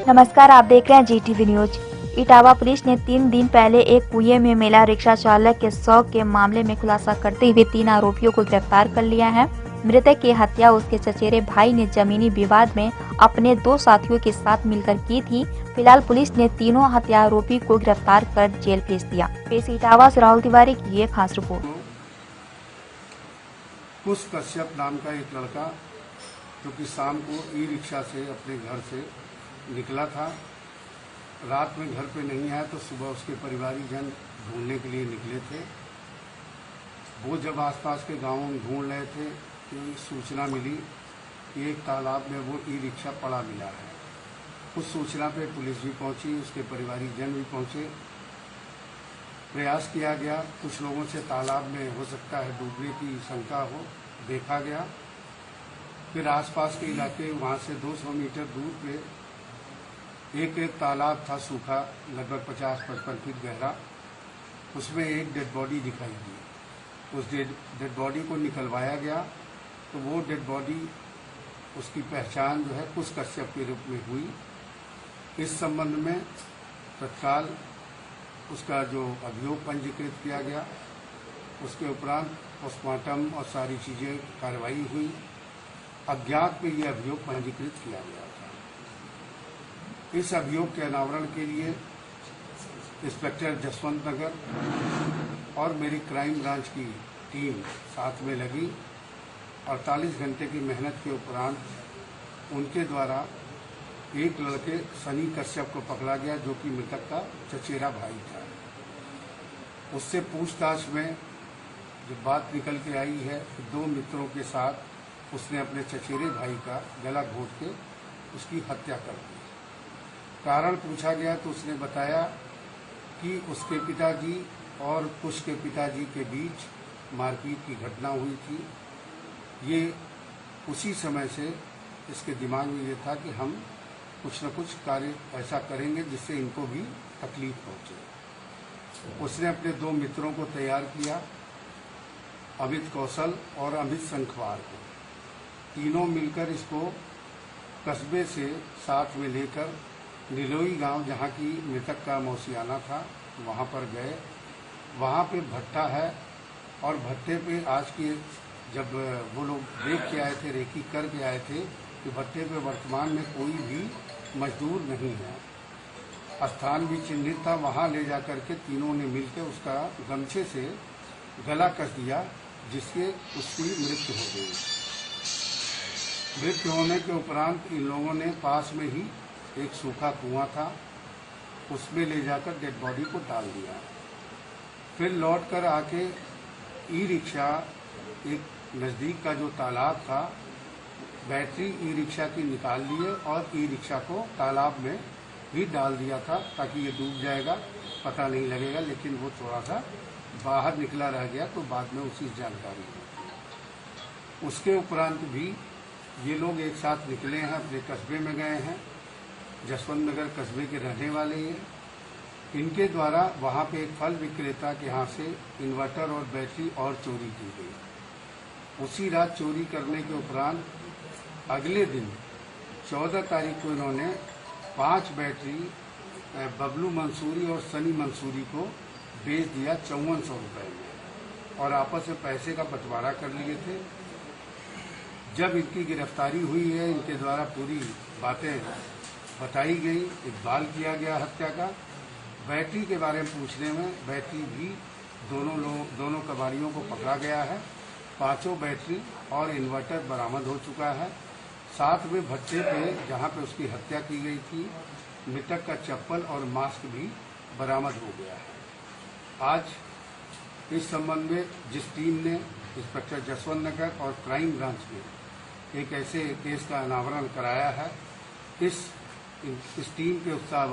नमस्कार, आप देख रहे हैं जीटीवी न्यूज। इटावा पुलिस ने 3 दिन पहले एक कुएं में मिला रिक्शा चालक के शव के मामले में खुलासा करते हुए 3 आरोपियों को गिरफ्तार कर लिया है। मृतक की हत्या उसके चचेरे भाई ने जमीनी विवाद में अपने 2 साथियों के साथ मिलकर की थी। फिलहाल पुलिस ने तीनों हत्या आरोपी को गिरफ्तार कर जेल भेज दिया। पेश इटावा से राहुल तिवारी की ये खास रिपोर्ट। कुश कश्यप नाम का एक लड़का जो कि शाम को ई रिक्शा से अपने घर से निकला था, रात में घर पे नहीं आया तो सुबह उसके परिवारीजन ढूंढने के लिए निकले थे। वो जब आसपास के गांवों में ढूंढ रहे थे तो सूचना मिली कि एक तालाब में वो ई रिक्शा पड़ा मिला है। उस सूचना पे पुलिस भी पहुंची, उसके परिवारीजन भी पहुंचे। प्रयास किया गया, कुछ लोगों से तालाब में हो सकता है डूबने की शंका हो, देखा गया। फिर आसपास के इलाके वहाँ से 200 मीटर दूर पे एक तालाब था सूखा, लगभग 50-55 फीट गहरा। उसमें एक डेड बॉडी दिखाई दी। उस डेड बॉडी को निकलवाया गया तो वो डेड बॉडी, उसकी पहचान जो है कुश कश्यप के रूप में हुई। इस संबंध में तत्काल उसका जो अभियोग पंजीकृत किया गया, उसके उपरांत पोस्टमार्टम और सारी चीज़ें कार्रवाई हुई। अज्ञात में ये अभियोग पंजीकृत किया गया था। इस अभियोग के अनावरण के लिए इंस्पेक्टर जसवंत नगर और मेरी क्राइम ब्रांच की टीम साथ में लगी। 48 घंटे की मेहनत के उपरांत उनके द्वारा एक लड़के सनी कश्यप को पकड़ा गया जो कि मृतक का चचेरा भाई था। उससे पूछताछ में जो बात निकल के आई है, 2 मित्रों के साथ उसने अपने चचेरे भाई का गला घोंट के उसकी हत्या कर दी। कारण पूछा गया तो उसने बताया कि उसके पिताजी और कुश के पिताजी के बीच मारपीट की घटना हुई थी। ये उसी समय से इसके दिमाग में ये था कि हम कुछ न कुछ कार्य ऐसा करेंगे जिससे इनको भी तकलीफ पहुंचे। उसने अपने 2 मित्रों को तैयार किया, अमित कौशल और अमित संखवार को। तीनों मिलकर इसको कस्बे से साथ में लेकर नीलोई गांव, जहां की मृतक का मौसियाना था, वहां पर गए। वहां पे भट्टा है और भट्टे पे आज के जब वो लोग देख के आए थे, रेकी करके आए थे कि भट्टे पे वर्तमान में कोई भी मजदूर नहीं है। स्थान भी चिन्हित था, वहां ले जा करके तीनों ने मिलकर उसका गमछे से गला कस दिया, जिससे उसकी मृत्यु हो गई। मृत्यु होने के उपरांत इन लोगों ने पास में ही एक सूखा कुआं था, उसमें ले जाकर डेड बॉडी को डाल दिया। फिर लौट कर आके ई रिक्शा, एक नज़दीक का जो तालाब था, बैटरी ई रिक्शा की निकाल लिए और ई रिक्शा को तालाब में ही डाल दिया था ताकि ये डूब जाएगा, पता नहीं लगेगा। लेकिन वो थोड़ा सा बाहर निकला रह गया तो बाद में उसी जानकारी हुई। उसके उपरांत भी ये लोग एक साथ निकले हैं, अपने कस्बे में गए हैं। जसवंत नगर कस्बे के रहने वाले हैं। इनके द्वारा वहाँ पे एक फल विक्रेता के यहाँ से इन्वर्टर और बैटरी और चोरी की गई। उसी रात चोरी करने के उपरांत अगले दिन 14 तारीख को इन्होंने 5 बैटरी बबलू मंसूरी और सनी मंसूरी को बेच दिया 5400 रुपये में और आपस में पैसे का बंटवारा कर लिए थे। जब इनकी गिरफ्तारी हुई है, इनके द्वारा पूरी बातें बताई गई, इकबाल किया गया हत्या का। बैटरी के बारे में पूछने में बैटरी भी दोनों कबाड़ियों को पकड़ा गया है। 5 बैटरी और इन्वर्टर बरामद हो चुका है। साथ में भट्टे पे जहां पे उसकी हत्या की गई थी, मृतक का चप्पल और मास्क भी बरामद हो गया है। आज इस संबंध में जिस टीम ने इंस्पेक्टर जसवंत नगर और क्राइम ब्रांच में एक ऐसे केस का अनावरण कराया है, इस टीम के उत्साह